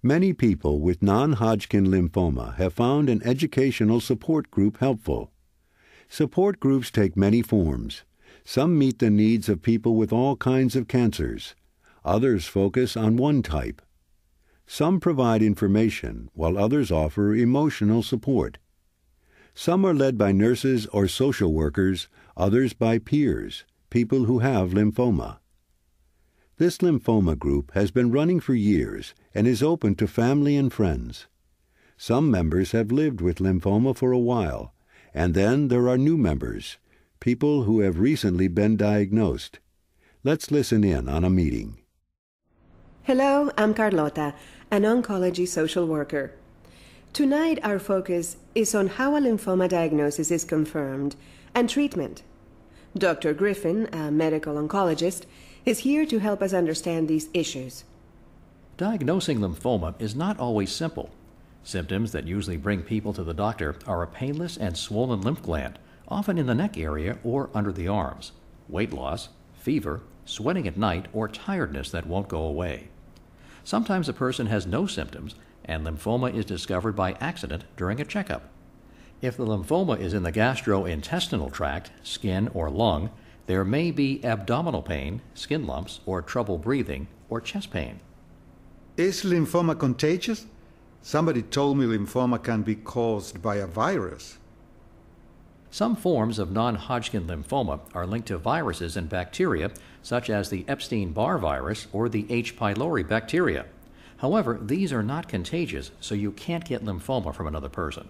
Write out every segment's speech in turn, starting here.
Many people with non-Hodgkin lymphoma have found an educational support group helpful. Support groups take many forms. Some meet the needs of people with all kinds of cancers. Others focus on one type. Some provide information, while others offer emotional support. Some are led by nurses or social workers, others by peers, people who have lymphoma. This lymphoma group has been running for years and is open to family and friends. Some members have lived with lymphoma for a while, and then there are new members, people who have recently been diagnosed. Let's listen in on a meeting. Hello, I'm Carlota, an oncology social worker. Tonight our focus is on how a lymphoma diagnosis is confirmed and treatment. Dr. Griffin, a medical oncologist, is here to help us understand these issues. Diagnosing lymphoma is not always simple. Symptoms that usually bring people to the doctor are a painless and swollen lymph gland, often in the neck area or under the arms, weight loss, fever, sweating at night, or tiredness that won't go away. Sometimes a person has no symptoms, and lymphoma is discovered by accident during a checkup. If the lymphoma is in the gastrointestinal tract, skin, or lung, there may be abdominal pain, skin lumps, or trouble breathing, or chest pain. Is lymphoma contagious? Somebody told me lymphoma can be caused by a virus. Some forms of non-Hodgkin lymphoma are linked to viruses and bacteria, such as the Epstein-Barr virus or the H. pylori bacteria. However, these are not contagious, so you can't get lymphoma from another person.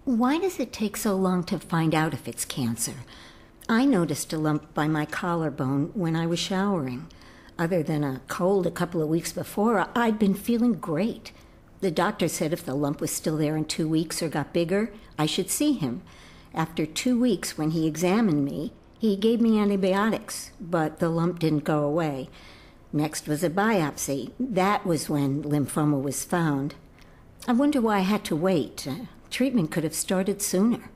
Why does it take so long to find out if it's cancer? I noticed a lump by my collarbone when I was showering. Other than a cold a couple of weeks before, I'd been feeling great. The doctor said if the lump was still there in 2 weeks or got bigger, I should see him. After 2 weeks, when he examined me, he gave me antibiotics, but the lump didn't go away. Next was a biopsy. That was when lymphoma was found. I wonder why I had to wait. Treatment could have started sooner.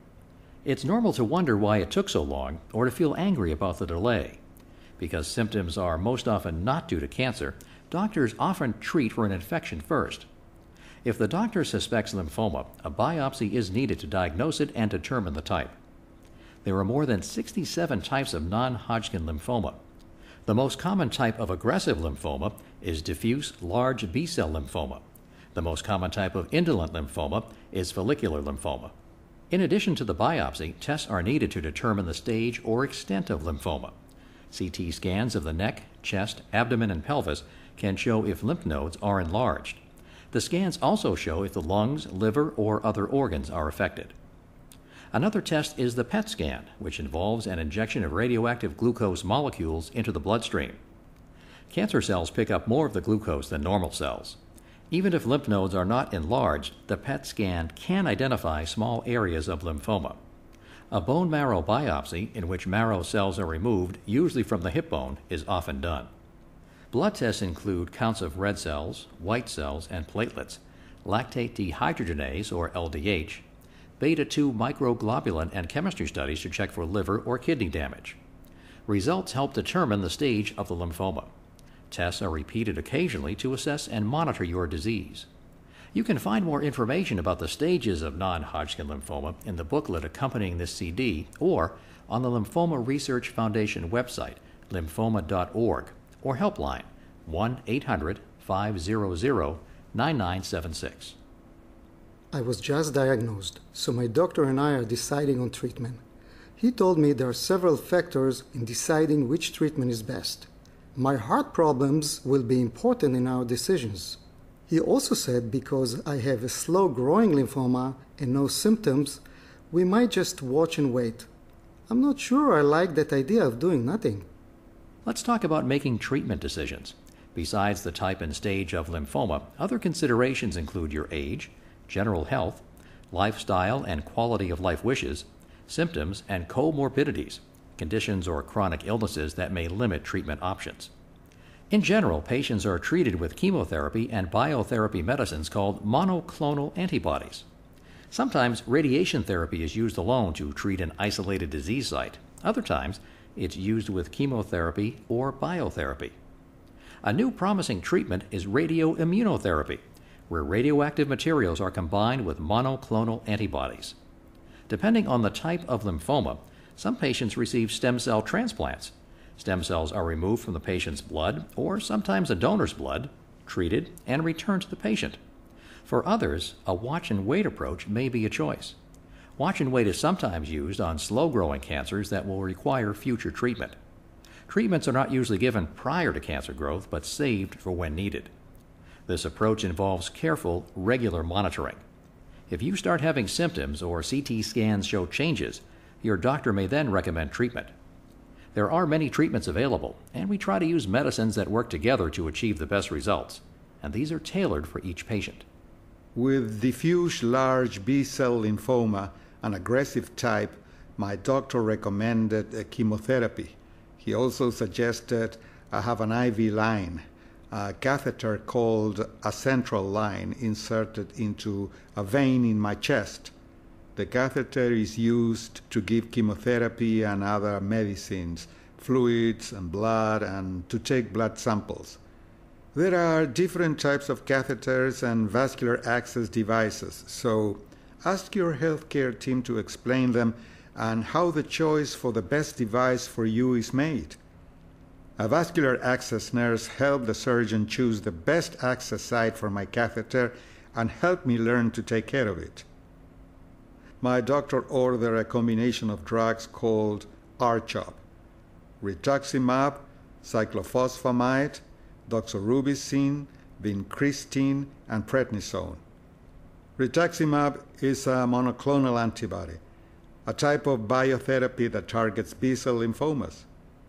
It's normal to wonder why it took so long or to feel angry about the delay. Because symptoms are most often not due to cancer, doctors often treat for an infection first. If the doctor suspects lymphoma, a biopsy is needed to diagnose it and determine the type. There are more than 67 types of non-Hodgkin lymphoma. The most common type of aggressive lymphoma is diffuse large B-cell lymphoma. The most common type of indolent lymphoma is follicular lymphoma. In addition to the biopsy, tests are needed to determine the stage or extent of lymphoma. CT scans of the neck, chest, abdomen, and pelvis can show if lymph nodes are enlarged. The scans also show if the lungs, liver, or other organs are affected. Another test is the PET scan, which involves an injection of radioactive glucose molecules into the bloodstream. Cancer cells pick up more of the glucose than normal cells. Even if lymph nodes are not enlarged, the PET scan can identify small areas of lymphoma. A bone marrow biopsy, in which marrow cells are removed, usually from the hip bone, is often done. Blood tests include counts of red cells, white cells, and platelets, lactate dehydrogenase, or LDH, beta-2 microglobulin, and chemistry studies to check for liver or kidney damage. Results help determine the stage of the lymphoma. Tests are repeated occasionally to assess and monitor your disease. You can find more information about the stages of non-Hodgkin lymphoma in the booklet accompanying this CD or on the Lymphoma Research Foundation website, lymphoma.org, or helpline 1-800-500-9976. I was just diagnosed, so my doctor and I are deciding on treatment. He told me there are several factors in deciding which treatment is best. My heart problems will be important in our decisions. He also said because I have a slow-growing lymphoma and no symptoms, we might just watch and wait. I'm not sure I like that idea of doing nothing. Let's talk about making treatment decisions. Besides the type and stage of lymphoma, other considerations include your age, general health, lifestyle and quality of life wishes, symptoms, and comorbidities, conditions or chronic illnesses that may limit treatment options. In general, patients are treated with chemotherapy and biotherapy medicines called monoclonal antibodies. Sometimes radiation therapy is used alone to treat an isolated disease site. Other times, it's used with chemotherapy or biotherapy. A new promising treatment is radioimmunotherapy, where radioactive materials are combined with monoclonal antibodies. Depending on the type of lymphoma, some patients receive stem cell transplants. Stem cells are removed from the patient's blood, or sometimes a donor's blood, treated, and returned to the patient. For others, a watch-and-wait approach may be a choice. Watch-and-wait is sometimes used on slow-growing cancers that will require future treatment. Treatments are not usually given prior to cancer growth, but saved for when needed. This approach involves careful, regular monitoring. If you start having symptoms or CT scans show changes, your doctor may then recommend treatment. There are many treatments available, and we try to use medicines that work together to achieve the best results, and these are tailored for each patient. With diffuse large B-cell lymphoma, an aggressive type, my doctor recommended chemotherapy. He also suggested I have an IV line, a catheter called a central line inserted into a vein in my chest. The catheter is used to give chemotherapy and other medicines, fluids and blood, and to take blood samples. There are different types of catheters and vascular access devices, so ask your healthcare team to explain them and how the choice for the best device for you is made. A vascular access nurse helped the surgeon choose the best access site for my catheter and helped me learn to take care of it. My doctor ordered a combination of drugs called R-CHOP: rituximab, cyclophosphamide, doxorubicin, vincristine, and prednisone. Rituximab is a monoclonal antibody, a type of biotherapy that targets B-cell lymphomas.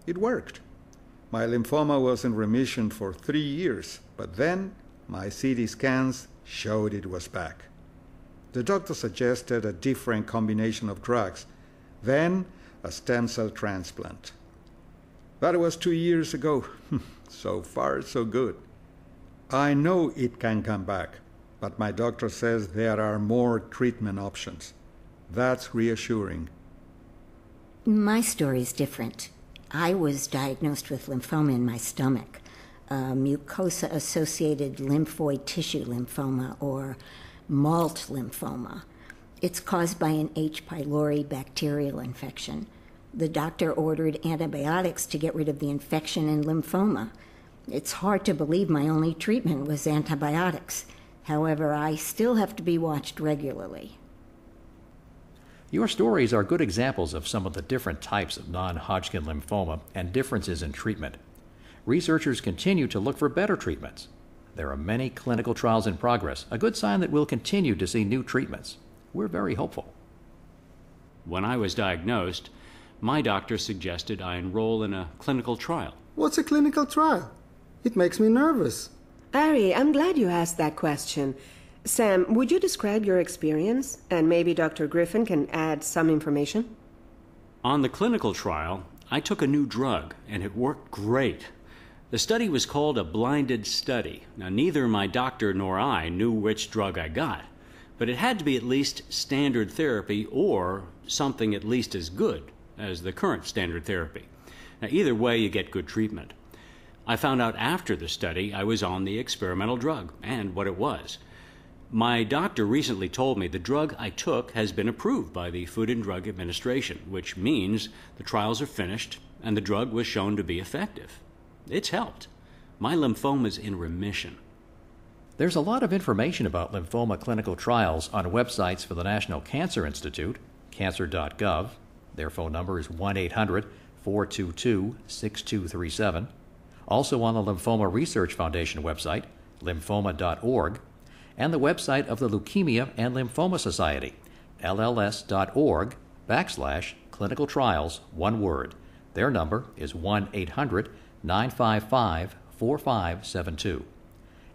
It worked. My lymphoma was in remission for 3 years, but then my CT scans showed it was back. The doctor suggested a different combination of drugs, then a stem cell transplant. That was 2 years ago. So far, so good. I know it can come back, but my doctor says there are more treatment options. That's reassuring. My story is different. I was diagnosed with lymphoma in my stomach, mucosa-associated lymphoid tissue lymphoma, or MALT lymphoma. It's caused by an H. pylori bacterial infection. The doctor ordered antibiotics to get rid of the infection and lymphoma. It's hard to believe my only treatment was antibiotics. However, I still have to be watched regularly. Your stories are good examples of some of the different types of non-Hodgkin lymphoma and differences in treatment. Researchers continue to look for better treatments. There are many clinical trials in progress, a good sign that we'll continue to see new treatments. We're very hopeful. When I was diagnosed, my doctor suggested I enroll in a clinical trial. What's a clinical trial? It makes me nervous. Ari, I'm glad you asked that question. Sam, would you describe your experience? And maybe Dr. Griffin can add some information? On the clinical trial, I took a new drug, and it worked great. The study was called a blinded study. Now, neither my doctor nor I knew which drug I got, but it had to be at least standard therapy or something at least as good as the current standard therapy. Now, either way, you get good treatment. I found out after the study I was on the experimental drug and what it was. My doctor recently told me the drug I took has been approved by the Food and Drug Administration, which means the trials are finished and the drug was shown to be effective. It's helped. My lymphoma's in remission. There's a lot of information about lymphoma clinical trials on websites for the National Cancer Institute, cancer.gov. Their phone number is 1-800-422-6237. Also on the Lymphoma Research Foundation website, lymphoma.org, and the website of the Leukemia and Lymphoma Society, lls.org/clinical trials, one word. Their number is 1-800-955-4572.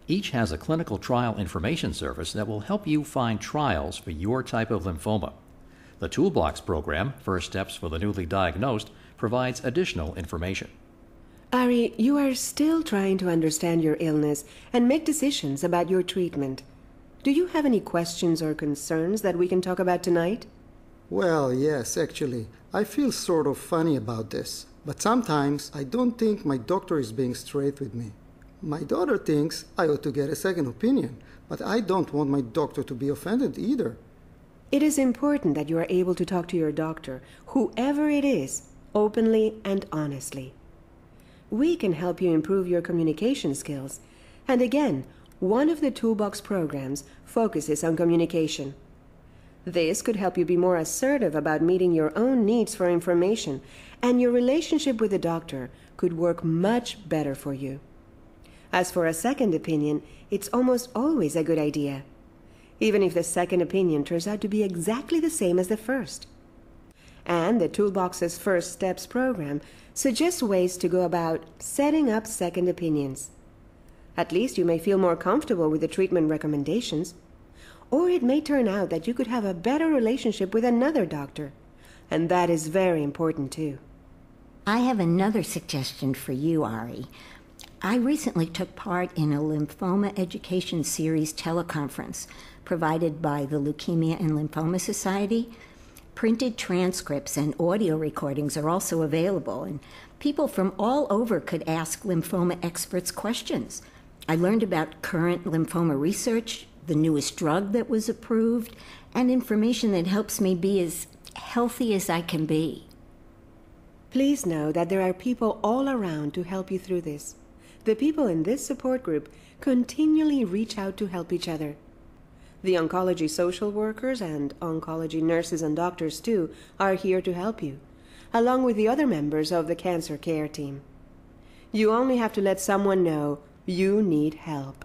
Each has a clinical trial information service that will help you find trials for your type of lymphoma. The Toolbox program, First Steps for the Newly Diagnosed, provides additional information. Ari, you are still trying to understand your illness and make decisions about your treatment. Do you have any questions or concerns that we can talk about tonight? Well, yes, actually. I feel sort of funny about this, but sometimes I don't think my doctor is being straight with me. My daughter thinks I ought to get a second opinion, but I don't want my doctor to be offended either. It is important that you are able to talk to your doctor, whoever it is, openly and honestly. We can help you improve your communication skills. And again, one of the Toolbox programs focuses on communication. This could help you be more assertive about meeting your own needs for information, and your relationship with the doctor could work much better for you. As for a second opinion, it's almost always a good idea, even if the second opinion turns out to be exactly the same as the first. And the Toolbox's First Steps program suggests ways to go about setting up second opinions. At least you may feel more comfortable with the treatment recommendations. Or it may turn out that you could have a better relationship with another doctor. And that is very important too. I have another suggestion for you, Ari. I recently took part in a Lymphoma Education Series teleconference provided by the Leukemia and Lymphoma Society. Printed transcripts and audio recordings are also available, and people from all over could ask lymphoma experts questions. I learned about current lymphoma research, the newest drug that was approved, and information that helps me be as healthy as I can be. Please know that there are people all around to help you through this. The people in this support group continually reach out to help each other. The oncology social workers and oncology nurses and doctors, too, are here to help you, along with the other members of the cancer care team. You only have to let someone know you need help.